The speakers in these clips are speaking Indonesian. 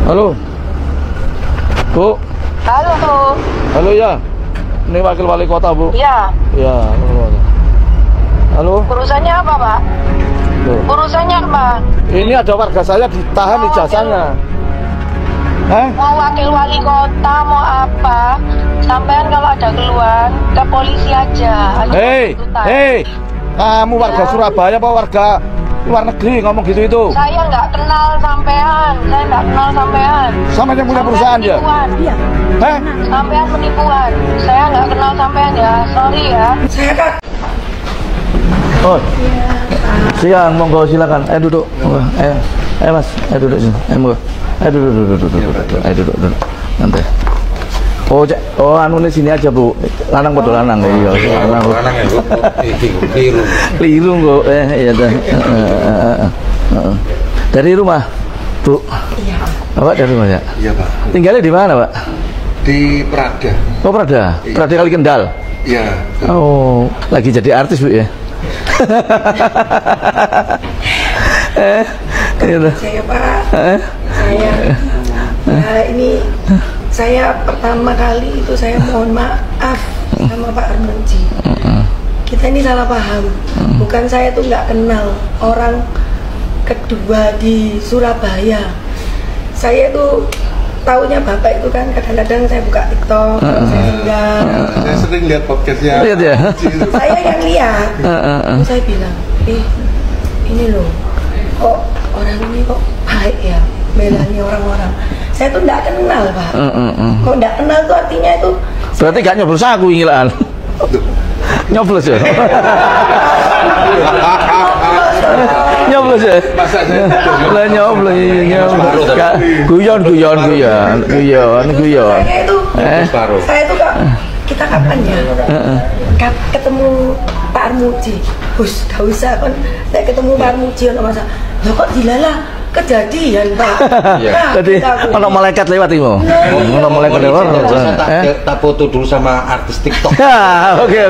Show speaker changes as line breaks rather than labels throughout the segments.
Halo. Bu.
Halo.
Halo ya. Ini wakil wali kota, Bu.
Ya.
Ya, halo.
Urusannya apa, Pak?
Loh.
Urusannya apa?
Ini ada warga saya ditahan ijazahnya.
Mau wakil wali kota, mau apa? Sampean kalau ada keluhan ke polisi aja.
Hei, kamu warga Surabaya apa warga luar negeri ngomong gitu itu?
Saya nggak kenal sampean,
Sama yang punya perusahaan ya?
Iya. Sampean penipuan. Saya nggak kenal sampean ya, sorry ya. Saya kan.
Oh, siang, monggo silakan. Duduk. Mas, duduk sini. Monggo. Duduk. Nanti. Oh, anu di sini aja, Bu. Lanang betul lanang. Iya, lanang ya, Bu. Keliru kok. Iya dah. Dari rumah, Bu.
Iya.
Bapak dari rumah ya?
Iya, Pak.
Tinggalnya di mana, Pak?
Di Prada.
Oh, Prada. Prada Kali Kendal.
Iya.
Oh, lagi jadi artis, Bu ya?
Saya, Pak. Ini saya pertama kali itu saya mohon maaf sama Pak Armanji. Kita ini salah paham. Bukan saya tuh nggak kenal orang kedua di Surabaya. Saya tuh taunya Bapak itu kan kadang-kadang saya buka TikTok, saya tinggal.
Saya sering lihat podcastnya.
Lihat ya.
Saya yang lihat. Terus saya bilang, ini loh, kok orang ini kok baik ya, belanya orang-orang. Saya tuh nggak kenal, Pak. Kok nggak kenal tuh artinya itu.
Berarti gak nyoblos aku ngilaan. Nyoblos ya. Nyoblos ya. Lah nyoblos. Guyon.
Saya itu kok kita kapan ya? Ketemu Pak Armuji. Bus, gak usah kan. Saya ketemu Pak Armuji ono masa. Loh kok dilalah kejadian, Pak.
Jadi ono malaikat lewat itu. Ono malaikat lewat.
Tak foto dulu sama artis TikTok.
Oke.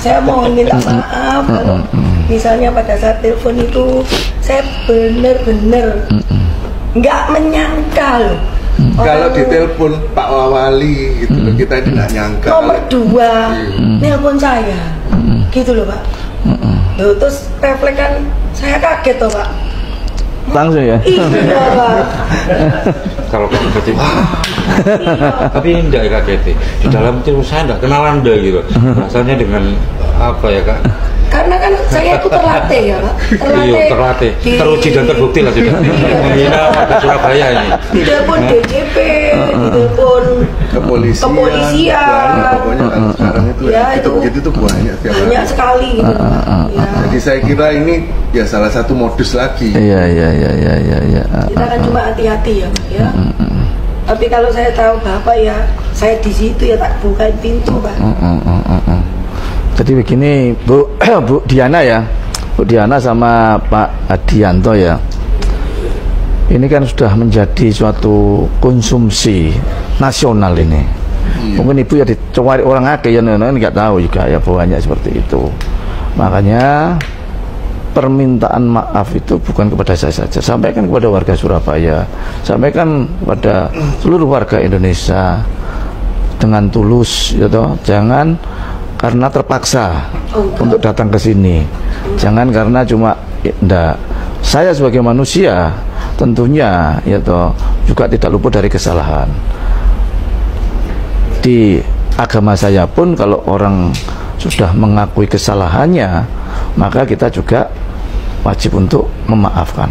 Saya mohon minta maaf kalau misalnya pada saat telepon itu saya benar-benar nggak menyangka loh.
Kalau ditelepon Pak Wali gitu loh, kita tidak nyangka.
Nomor 2 nelpon saya, gitu loh, Pak. Loh, terus refleks kan saya kaget toh, Pak.
Langsung ya?
Iya, Pak.
Kalau kaget tapi enggak ya kaget di dalam itu saya enggak kenal Anda gitu rasanya dengan apa ya, Kak?
Karena kan saya itu terlatih ya, Pak.
Terlatih. Teruji dan terbukti lah sudah. Membina warga Surabaya ini.
Di telepon DJP, di telepon kepolisian.
Pokoknya kalau sekarang itu
ya,
itu begitu tuh banyak
sekali gitu. Ya.
Jadi saya kira ini ya salah satu modus lagi.
Iya.
Kita kan cuma hati-hati ya, Pak ya. Tapi kalau saya tahu Bapak ya, saya di situ ya tak bukain pintu, Pak.
Jadi begini, Bu Diana ya, Bu Diana sama Pak Adianto ya. Ini kan sudah menjadi suatu konsumsi nasional ini. Mungkin Ibu ya dicari orang akeh ya, nggak tahu juga ya banyak seperti itu. Makanya permintaan maaf itu bukan kepada saya saja, sampaikan kepada warga Surabaya, sampaikan kepada seluruh warga Indonesia dengan tulus, ya toh. Jangan karena terpaksa untuk datang ke sini. Jangan karena cuma enggak. Saya sebagai manusia tentunya ya toh juga tidak luput dari kesalahan. Di agama saya pun kalau orang sudah mengakui kesalahannya, maka kita juga wajib untuk memaafkan.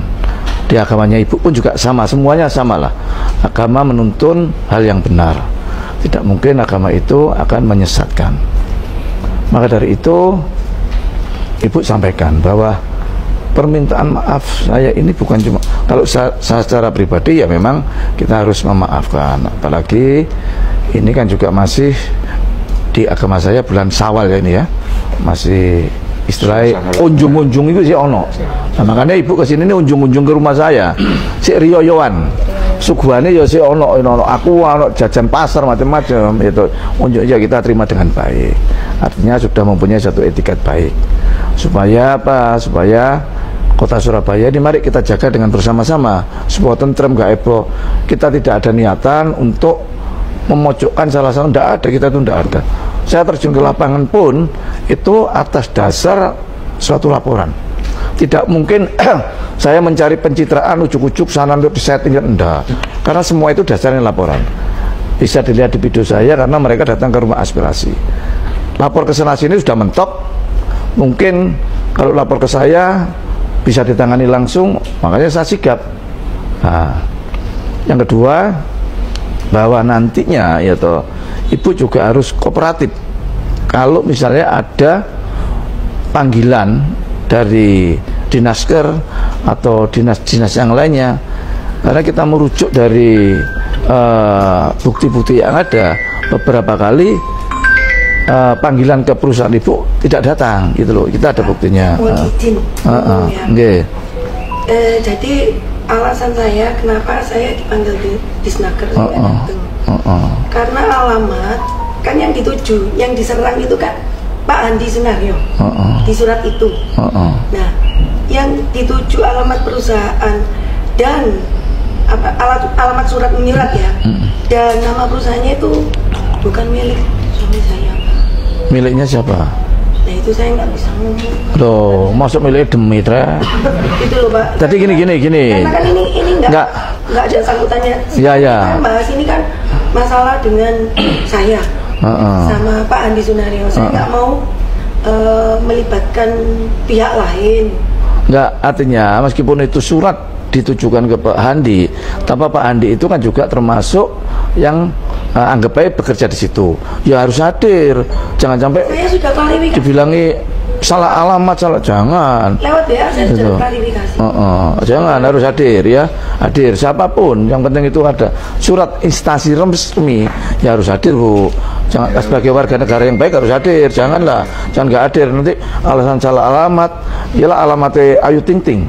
Di agamanya Ibu pun juga sama, semuanya samalah. Agama menuntun hal yang benar. Tidak mungkin agama itu akan menyesatkan. Maka dari itu Ibu sampaikan bahwa permintaan maaf saya ini bukan cuma kalau saya secara pribadi ya memang kita harus memaafkan, apalagi ini kan juga masih di agama saya bulan Syawal ya ini ya, masih istilahnya unjung-unjung itu sih ono. Nah, makanya Ibu kesini ini unjung-unjung ke rumah saya si riyoyoan suguhane ya si ono aku ono jajan pasar macam-macam itu unjuk ya kita terima dengan baik. Artinya sudah mempunyai satu etiket baik supaya apa, supaya Kota Surabaya ini mari kita jaga dengan bersama-sama supaya tentrem, gak heboh. Kita tidak ada niatan untuk memojokkan salah satu, tidak ada, kita itu tidak ada. Saya terjun ke lapangan pun itu atas dasar suatu laporan. Tidak mungkin saya mencari pencitraan ujuk-ujuk sana untuk disetting, enggak. Karena semua itu dasarnya laporan. Bisa dilihat di video saya karena mereka datang ke rumah aspirasi. Lapor ke sana sini sudah mentok. Mungkin kalau lapor ke saya bisa ditangani langsung, makanya saya sigap. Nah, yang kedua, bahwa nantinya ya toh, ibu juga harus kooperatif. Kalau misalnya ada panggilan dari Dinasker atau dinas-dinas yang lainnya, karena kita merujuk dari bukti-bukti yang ada, beberapa kali panggilan ke perusahaan ibu tidak datang gitu loh, kita ada buktinya.
Jadi alasan saya kenapa saya dipanggil di Disnaker karena alamat kan yang dituju, yang diserang itu kan Pak Andi Sunario di surat itu. Nah, yang dituju alamat perusahaan dan alamat surat menyurat ya, dan nama perusahaannya itu bukan milik suami saya.
Miliknya siapa?
Nah itu saya nggak bisa ngomong.
Loh, masuk milik Demitra.
Itu loh Pak.
Jadi gini.
Karena kan ini nggak ada sangkutannya.
Ya.
Kita bahas ini kan masalah dengan saya sama Pak Andi Sunario. Saya nggak mau melibatkan pihak lain.
Enggak, artinya meskipun itu surat ditujukan ke Pak Andi, tapi Pak Andi itu kan juga termasuk yang anggap baik bekerja di situ. Ya harus hadir, jangan sampai
saya sudah klarifikasi.
Dibilangi salah alamat, salah, jangan.
Lewat WA saya sudah klarifikasi.
Jangan, harus hadir ya, hadir siapapun. Yang penting itu ada surat instansi resmi, ya harus hadir Bu. Jangan sebagai warga negara yang baik harus hadir, jangan nggak hadir nanti alasan salah alamat, ialah alamatnya Ayu Ting Ting.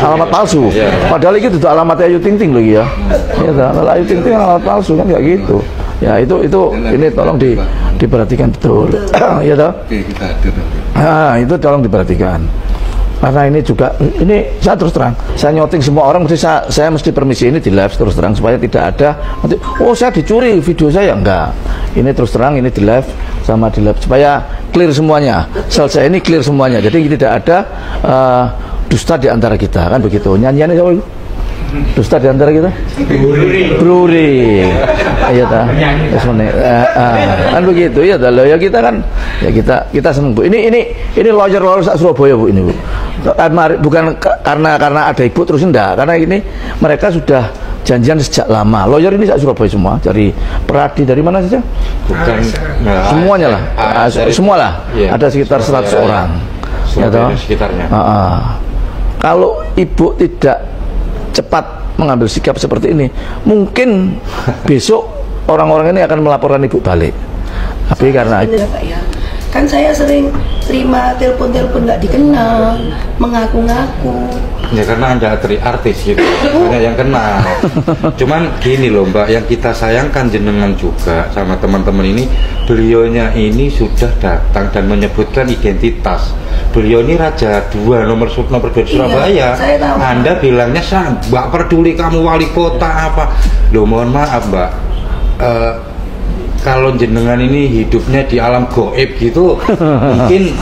Alamat palsu. Padahal itu alamatnya Ayu Ting Ting lagi ya. Ya, kalau Ayu Ting Ting alamat palsu kan kayak gitu. Ya itu ini tolong diperhatikan betul. Ya toh? Itu tolong diperhatikan. Karena ini juga, ini saya terus terang, saya nyoting semua orang, mesti saya mesti permisi ini di live terus terang supaya tidak ada nanti, oh saya dicuri video saya, enggak. Ini terus terang, ini di live sama di live supaya clear semuanya. Selesai ini clear semuanya. Jadi tidak ada dusta di antara kita, kan begitu. Nyanyiannya siapa itu? Dusta di antara kita? Bruri. Iya ta. Kan begitu ya ta. Ya kita kan ya kita seneng Bu. Ini lawyer Surabaya Bu ini Bu. Bukan karena ada ibu terus enggak, karena ini mereka sudah janjian sejak lama. Lawyer ini Surabaya semua, dari Peradi, dari mana saja?
Bukan
semuanya lah. Semua lah. Ada sekitar 100 orang. Ya toh?
Sekitarnya.
Kalau ibu tidak cepat mengambil sikap seperti ini, mungkin besok orang-orang ini akan melaporkan ibu balik. Tapi karena itu
kan saya sering terima telepon-telepon nggak dikenal, mengaku-ngaku.
Ya karena Anda artis gitu, banyak yang kenal. Cuman gini loh Mbak, yang kita sayangkan jenengan juga sama teman-teman ini, beliaunya ini sudah datang dan menyebutkan identitas. Beliau ini Raja 2 nomor 2 Surabaya. Anda bilangnya Mbak peduli kamu wali kota apa? Loh mohon maaf Mbak, kalau jenengan ini hidupnya di alam goib gitu,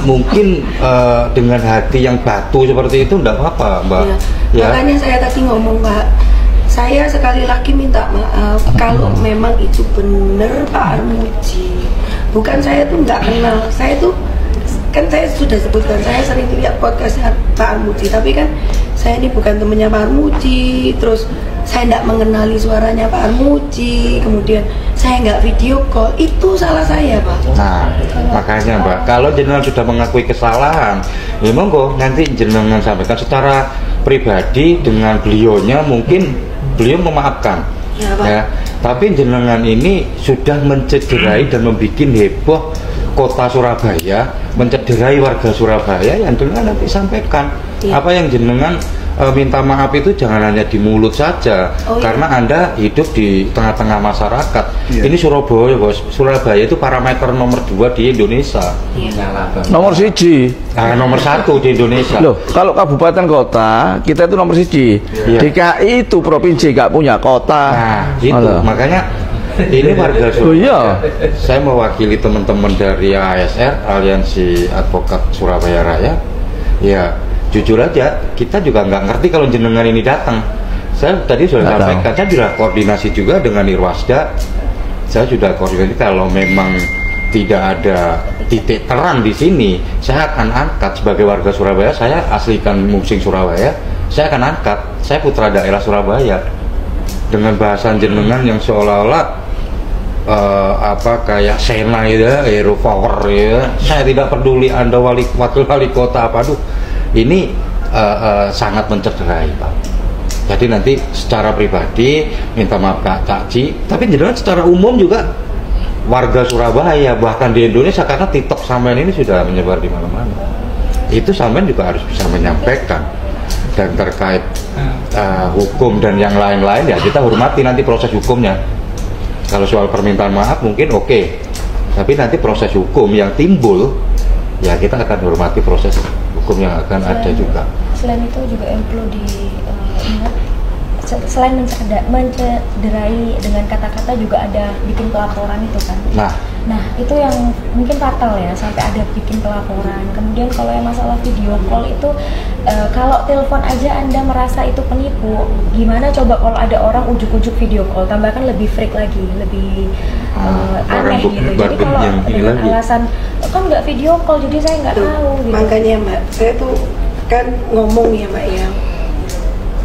mungkin dengan hati yang batu seperti itu enggak apa-apa Mbak. Ya.
Makanya saya tadi ngomong Pak, saya sekali lagi minta maaf kalau memang itu benar Pak Armuji. Bukan saya tuh nggak kenal, saya tuh kan saya sudah sebutkan saya sering lihat podcastnya Pak Armuji, tapi kan saya ini bukan temennya Pak Armuji, terus saya tidak mengenali suaranya Pak Armuji, kemudian saya nggak video call, itu salah saya Pak.
Nah makanya Mbak, kalau jenengan sudah mengakui kesalahan, ya monggo nanti jenengan sampaikan secara pribadi dengan beliaunya, mungkin beliau memaafkan. Ya, tapi jenengan ini sudah mencederai dan membuat heboh kota Surabaya, mencederai warga Surabaya, yang jenengan nanti sampaikan apa yang jenengan minta maaf itu jangan hanya di mulut saja, karena Anda hidup di tengah-tengah masyarakat. Ini Surabaya, bos. Surabaya itu parameter nomor 2 di Indonesia.
Nomor siji.
Nomor 1 di Indonesia.
Loh, kalau kabupaten kota kita itu nomor siji. DKI itu provinsi nggak punya kota.
Nah, itu makanya ini warga Surabaya. Saya mewakili teman-teman dari ASR, Aliansi Advokat Surabaya Raya. Ya, jujur aja, kita juga nggak ngerti kalau jenengan ini datang. Saya tadi sudah sampaikan, saya sudah koordinasi juga dengan Irwasda. Saya sudah koordinasi kalau memang tidak ada titik terang di sini, saya akan angkat sebagai warga Surabaya. Saya aslikan Musing Surabaya. Saya akan angkat. Saya putra daerah Surabaya. Dengan bahasan jenengan yang seolah-olah kayak Sena ya, hero power ya. Saya tidak peduli Anda wakil wali kota apa, aduh. Ini sangat mencederai, Pak. Jadi nanti secara pribadi minta maaf Kak Cakji, tapi jenengan secara umum juga warga Surabaya, bahkan di Indonesia, karena TikTok sampean ini sudah menyebar di mana-mana. Itu sampean juga harus bisa menyampaikan. Dan terkait hukum dan yang lain-lain, ya kita hormati nanti proses hukumnya. Kalau soal permintaan maaf mungkin oke, tapi nanti proses hukum yang timbul, ya kita akan hormati proses hukum yang akan ada juga.
Selain itu juga yang perlu diingat, selain mencederai dengan kata-kata juga ada bikin pelaporan itu kan. Nah itu yang mungkin fatal ya, sampai ada bikin pelaporan. Kemudian kalau yang masalah video call itu, kalau telepon aja Anda merasa itu penipu, gimana coba kalau ada orang ujuk-ujuk video call, tambahkan lebih freak lagi, lebih aneh gitu. Jadi kalau dengan alasan kan nggak video call jadi saya nggak tahu gitu.
Makanya Mbak, saya tuh kan ngomong ya Mbak ya,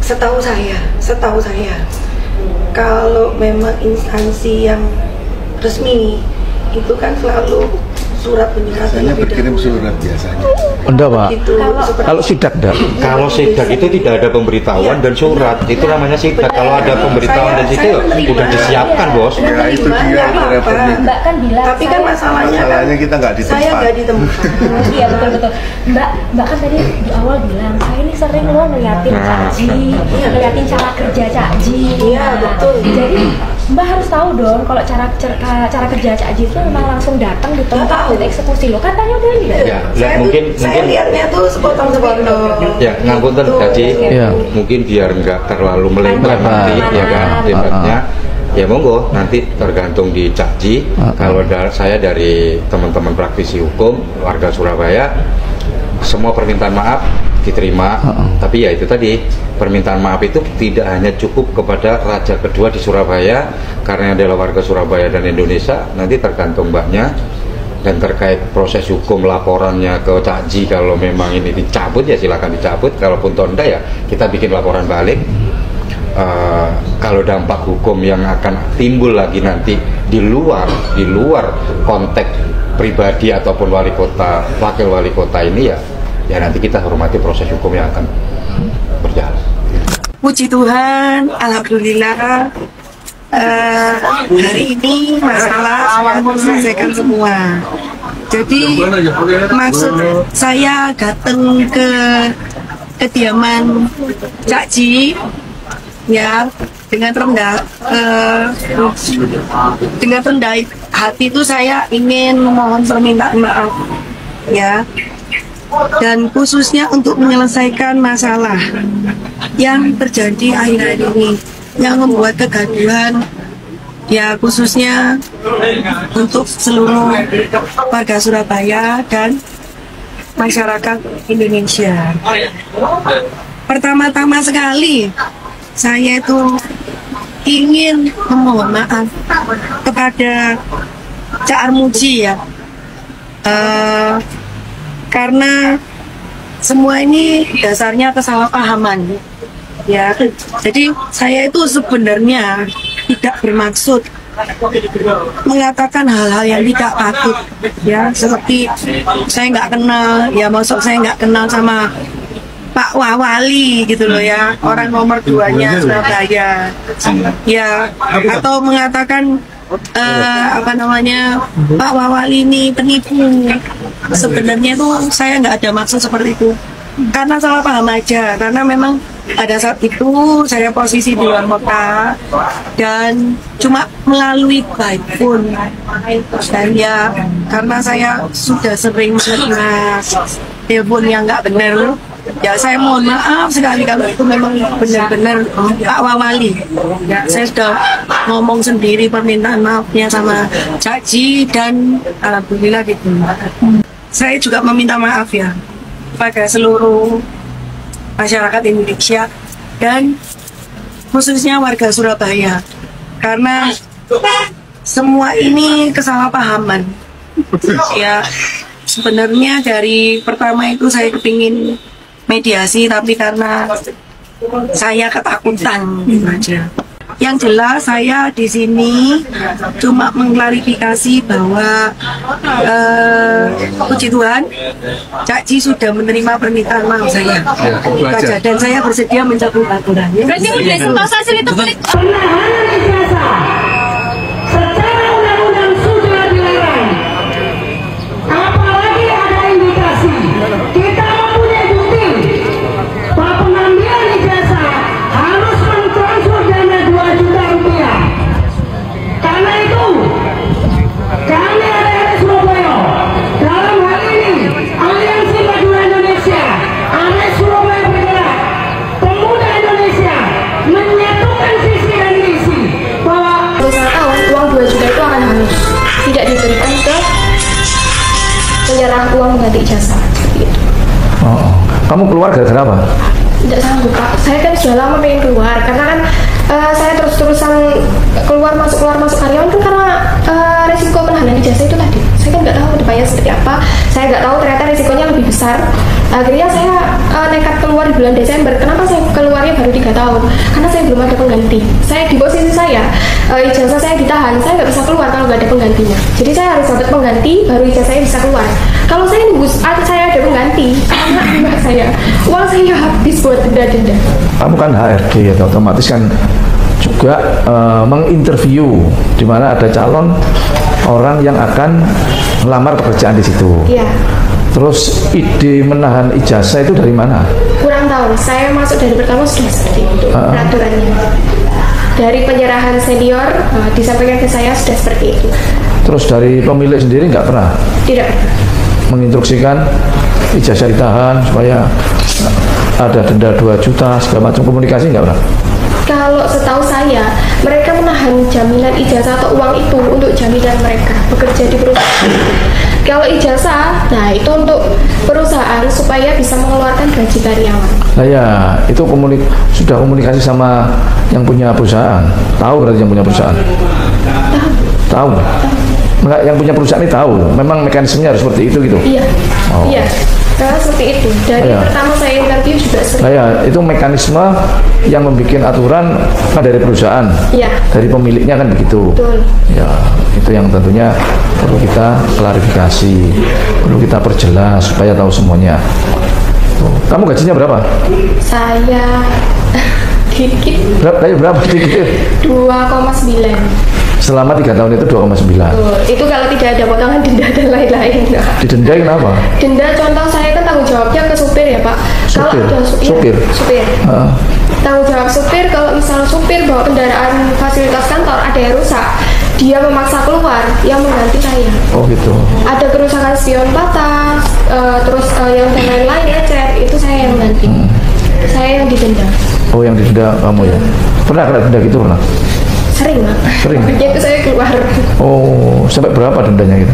setahu saya kalau memang instansi yang resmi itu kan selalu surat penyeratan.
Saya berkirim surat biasanya.
Enggak, Pak.
Gitu,
Kalau sidak enggak.
Kalau sidak itu tidak ada pemberitahuan dan surat, itu namanya sidak. Kalau ada pemberitahuan dan sidak udah disiapkan, Bos.
Ya itu dia repotnya.
Mbak kan bilang,
tapi kan masalahnya
kita nggak di tempat.
Saya nggak di tempat.
Iya betul. Mbak kan tadi di awal bilang saya ini sering loh ngeliatin Cakji, ngeliatin cara kerja Cakji.
Iya betul.
Jadi Mbak harus tahu dong kalau cara kerja Cakji itu memang langsung datang di tempat untuk eksekusi lo. Katanya udah lihat.
Ya, saya lihatnya tuh sepotong-sepotong.
Ya, ngapunten Cakji. Mungkin biar nggak terlalu melebar nanti, ya kan, debatnya. Ya monggo, nanti tergantung di Cakji. Kalau saya dari teman-teman praktisi hukum warga Surabaya, semua permintaan maaf diterima. Tapi ya itu tadi, permintaan maaf itu tidak hanya cukup kepada raja kedua di Surabaya, karena adalah warga Surabaya dan Indonesia. Nanti tergantung mbaknya. Dan terkait proses hukum laporannya ke Cakji, kalau memang ini dicabut ya silakan dicabut. Kalaupun tonda ya kita bikin laporan balik. Kalau dampak hukum yang akan timbul lagi nanti di luar konteks pribadi ataupun wali kota, wakil wali kota ini, ya nanti kita hormati proses hukum yang akan berjalan.
Puji Tuhan, alhamdulillah. Hari ini masalah sudah terselesaikan semua. Jadi maksud saya datang ke kediaman Cakji ya dengan rendah hati itu saya ingin memohon permintaan maaf ya, dan khususnya untuk menyelesaikan masalah yang terjadi akhir-akhir ini yang membuat kegaduhan ya, khususnya untuk seluruh warga Surabaya dan masyarakat Indonesia. Pertama-tama sekali saya itu ingin memohon maaf kepada Cak Armuji ya, karena semua ini dasarnya kesalahpahaman ya. Jadi saya itu sebenarnya tidak bermaksud mengatakan hal-hal yang tidak patut ya, seperti saya nggak kenal ya, maksud saya nggak kenal sama Pak Wali gitu loh ya, orang nomor 2-nya Surabaya ya, atau mengatakan Pak Wali ini penipu. Sebenarnya tuh saya nggak ada maksud seperti itu karena salah paham aja, karena memang pada saat itu saya posisi di luar kota dan cuma melalui by phone, dan ya karena saya sudah sering menerima telepon yang nggak benar, ya saya mohon maaf sekali kalau itu memang benar-benar Pak Wawali. Ya, saya sudah ngomong sendiri permintaan maafnya sama Cak Ji dan alhamdulillah gitu. Saya juga meminta maaf ya pada seluruh masyarakat Indonesia dan khususnya warga Surabaya, karena semua ini kesalahpahaman. Ya, sebenarnya dari pertama itu saya kepingin mediasi, tapi karena saya ketakutan gitu aja. Yang jelas saya di sini cuma mengklarifikasi bahwa puji Tuhan Cak Ji sudah menerima permintaan maaf saya. Ya, dan saya bersedia mencabut aturannya.
Berarti udah sentuh hasil itu tidak diberikan ke penyerah uang ganti ijazah seperti itu.
Oh, kamu keluar gara-gara apa?
Tidak sanggup Pak, saya kan sudah lama pengen keluar karena kan saya terus-terusan keluar masuk karyawan kan karena resiko penahanan ijazah itu tadi. Saya kan nggak tahu depannya seperti apa, saya nggak tahu ternyata resikonya lebih besar. Akhirnya saya nekat keluar di bulan Desember. Kenapa saya keluarnya baru 3 tahun? Karena saya belum ada pengganti. Saya di posisi saya, ijazah saya ditahan, saya nggak bisa keluar kalau nggak ada penggantinya. Jadi saya harus dapat pengganti, baru ijazah saya bisa keluar. Kalau saya nunggu saya ada pengganti, anak saya, uang saya habis buat denda-denda.
Kamu kan HRD ya, otomatis kan juga menginterview di mana ada calon orang yang akan melamar pekerjaan di situ.
Iya.
Terus ide menahan ijazah itu dari mana?
Kurang tahu, saya masuk dari pertama sudah seperti itu peraturannya. Dari penyerahan senior disampaikan ke saya sudah seperti itu.
Terus dari pemilik sendiri nggak pernah?
Tidak pernah.
Menginstruksikan ijazah ditahan supaya ada denda 2 juta segala macam, komunikasi nggak pernah?
Kalau setahu saya, mereka menahan jaminan ijazah atau uang itu untuk jaminan mereka bekerja di perusahaan. Kalau ijazah, nah itu untuk perusahaan supaya bisa mengeluarkan gaji karyawan.
Nah ya, itu sudah komunikasi sama yang punya perusahaan. Tahu berarti yang punya perusahaan? Tahu. Enggak, yang punya perusahaan ini tahu. Memang mekanismenya harus seperti itu gitu.
Iya.
Oh.
Iya. Karena seperti itu. Dari pertama saya interview juga seperti
itu. Nah ya, itu mekanisme yang membuat aturan kan dari perusahaan. Iya. Dari pemiliknya kan begitu.
Betul.
Ya, itu yang tentunya perlu kita klarifikasi, perlu kita perjelas supaya tahu semuanya. Tuh. Kamu gajinya berapa?
Saya dikit.
Berapa dikit?
2,9.
Selama 3 tahun itu 2,9.
Itu kalau tidak ada potongan denda dan lain-lain.
Didenda kenapa?
Denda contoh saya kan tanggung jawabnya ke supir ya Pak.
Supir.
Kalau ada supir. Tanggung jawab supir, kalau misal supir bawa kendaraan fasilitas kantor ada yang rusak, dia memaksa keluar, yang mengganti saya.
Oh gitu. Ada
kerusakan spion patah, terus yang lain-lain lecet, itu saya yang mengganti. Saya yang didenda.
Oh yang didenda kamu ya? Pernah kena denda gitu pernah?
Sering Pak.
Sering?
Makanya itu saya keluar.
Oh, sampai berapa dendanya gitu?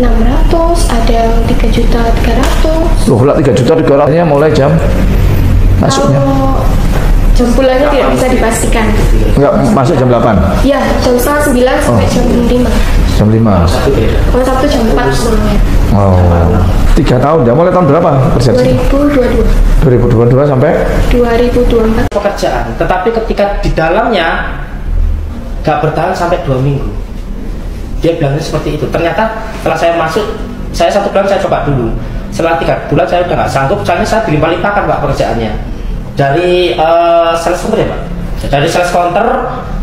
600, ada yang 3.300.000.
Loh, lah 3.300.000 mulai jam masuknya?
Jam pulangnya tidak bisa dipastikan.
Enggak, masuk jam 8?
Iya, jam 8:30 sampai jam 5.
Jam 5?
Kalau Sabtu jam 4 pulangnya.
Oh, 3 tahun ya? Mulai tahun berapa persepsi?
2022.
2022 sampai?
2024.
Pekerjaan, tetapi ketika di dalamnya gak bertahan sampai 2 minggu. Dia bilangnya seperti itu. Ternyata setelah saya masuk, saya 1 bulan saya coba dulu. Setelah 3 bulan saya udah gak sanggup, soalnya saya dilimpah-limpahkan Pak pekerjaannya. Dari sales counter ya Pak. Dari sales counter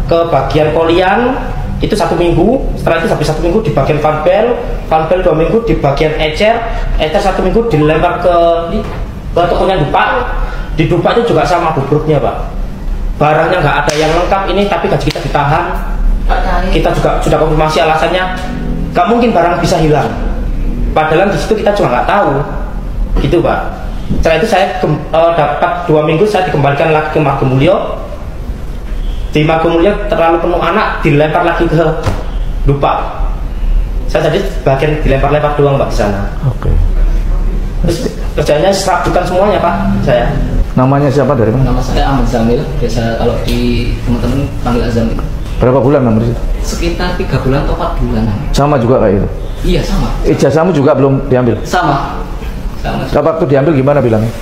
ke bagian kolian itu 1 minggu. Setelah itu habis 1 minggu di bagian fanbel 2 minggu di bagian ecer 1 minggu dilempar ke ke tokonya Dupa. Di Dupa itu juga sama bobroknya Pak. Barangnya nggak ada yang lengkap ini, tapi gaji kita ditahan. Kita juga sudah konfirmasi alasannya, nggak mungkin barang bisa hilang. Padahal di situ kita juga nggak tahu, gitu Pak. Setelah itu saya dapat 2 minggu saya dikembalikan lagi ke Margomulyo. Di Margomulyo terlalu penuh anak, dilempar lagi ke Dupa. Saya tadi bagian dilempar-lempar doang Pak di sana.
Oke.
Terus kerjanya serabutan semuanya Pak saya.
Namanya siapa dari mana?
Nama saya Ahmad Zamil, biasa kalau di teman-teman panggil Azamil.
Berapa bulan nomor itu?
Sekitar 3 bulan atau 4 bulanan.
Sama juga kayak itu?
Iya sama.
Ijazahmu juga belum diambil?
Sama.
Waktu diambil gimana bilangnya?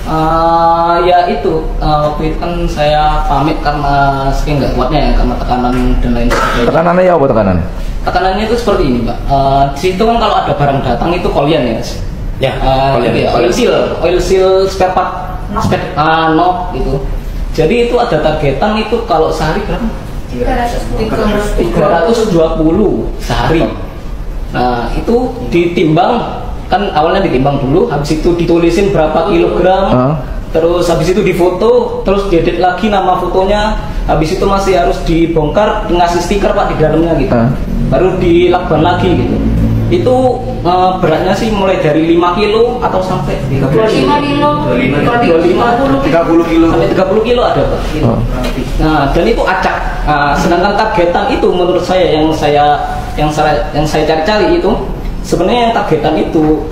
Ya itu, waktu itu kan saya pamit karena saking nggak kuatnya ya, karena tekanan dan lain sebagainya.
Tekanannya ya apa tekanannya?
Tekanannya itu seperti ini Pak, di situ kan kalau ada barang datang itu kolian ya Mas?
Ya,
Gitu ya, oil seal spare part, knock gitu. Jadi itu ada targetan itu kalau sehari berapa? 320 sehari. Nah itu ditimbang, kan awalnya ditimbang dulu, habis itu ditulisin berapa kilogram, terus habis itu difoto, terus diedit lagi nama fotonya, habis itu masih harus dibongkar, ngasih stiker Pak di dalamnya gitu, baru dilakban lagi gitu. Itu beratnya sih mulai dari 5 kilo atau sampai
25 kilo,
30 kilo
sampai 30 kilo ada Pak. Nah dan itu acak. Sedangkan targetan itu menurut saya yang saya cari-cari itu sebenarnya yang targetan itu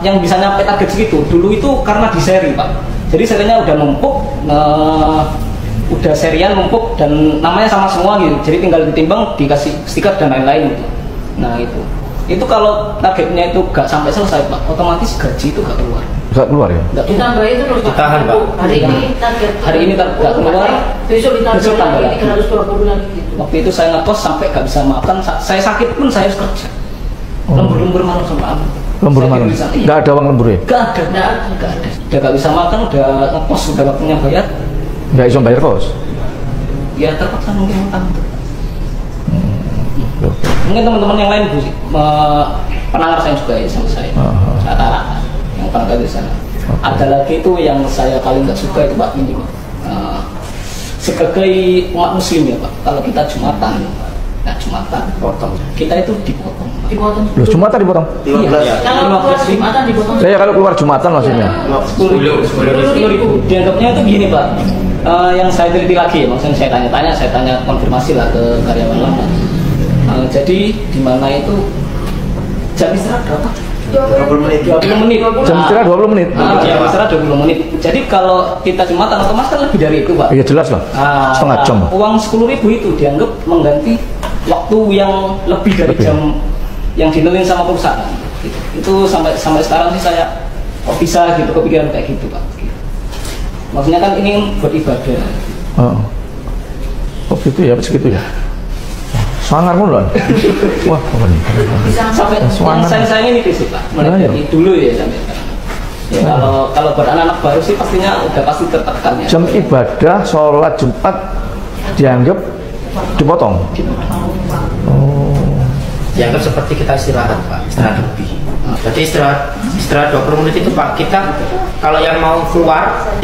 yang bisa nyampe target segitu dulu itu karena di seri Pak. Jadi serinya udah numpuk, udah serian numpuk dan namanya sama semua gitu. Jadi tinggal ditimbang, dikasih stiker dan lain-lain gitu. Nah itu kalau targetnya itu gak sampai selesai Pak, otomatis gaji itu gak keluar.
Gak keluar ya?
Ditambah itu terus
ditahan Pak.
Hari ini
gak keluar,
besok ditambah lagi 320 lagi gitu.
Waktu itu saya ngekos sampai gak bisa makan, saya sakit pun saya harus kerja. Lembur-lembur malam sama anak.
Lembur malam? Gak ada uang lembur ya?
Gak ada. Udah gak bisa makan, udah ngekos, udah waktunya bayar.
Gak bisa bayar kos?
Ya terpaksa mungkin makan. Mungkin teman-teman yang lain pernah ngerasain juga ya sama saya. Rata-rata yang pernah di sana. Ada lagi itu yang saya paling nggak suka itu Pak ini Pak. Sebagai umat Muslim ya Pak, kalau kita Jumatan, potong. Kita itu dipotong.
Loh, Jumatan dipotong?
Iya.
Kalau keluar Jumatan dipotong.
Saya kalau keluar Jumatan maksudnya?
10.000. Dianggapnya itu gini Pak. Yang saya teliti lagi, maksudnya saya tanya konfirmasi lah ke karyawan lama. Jadi di mana itu jam istirahat berapa? 20 menit.
Jam istirahat 20 menit?
Jam istirahat 20 menit. Jadi kalau kita Jumatan otomatis kan lebih dari itu Pak.
Iya jelas lah, setengah jam.
Uang 10.000 itu dianggap mengganti waktu yang lebih dari jam yang ditentuin sama perusahaan. Itu sampai sekarang sih saya kok bisa gitu, kepikiran kayak gitu Pak. Maksudnya kan ini buat ibadah.
Oh gitu ya, segitu ya? Sangar mulu kan? Wah,
sampai yang saya sayangin ini sih Pak, mulai dari dulu ya sampai sekarang. Ya kalau buat anak-anak baru sih pastinya udah pasti tertekan ya.
Jam ibadah sholat Jumat dianggap dipotong.
Dianggap seperti kita istirahat Pak, istirahat lebih. Berarti istirahat 20 menit itu Pak, kita kalau yang mau keluar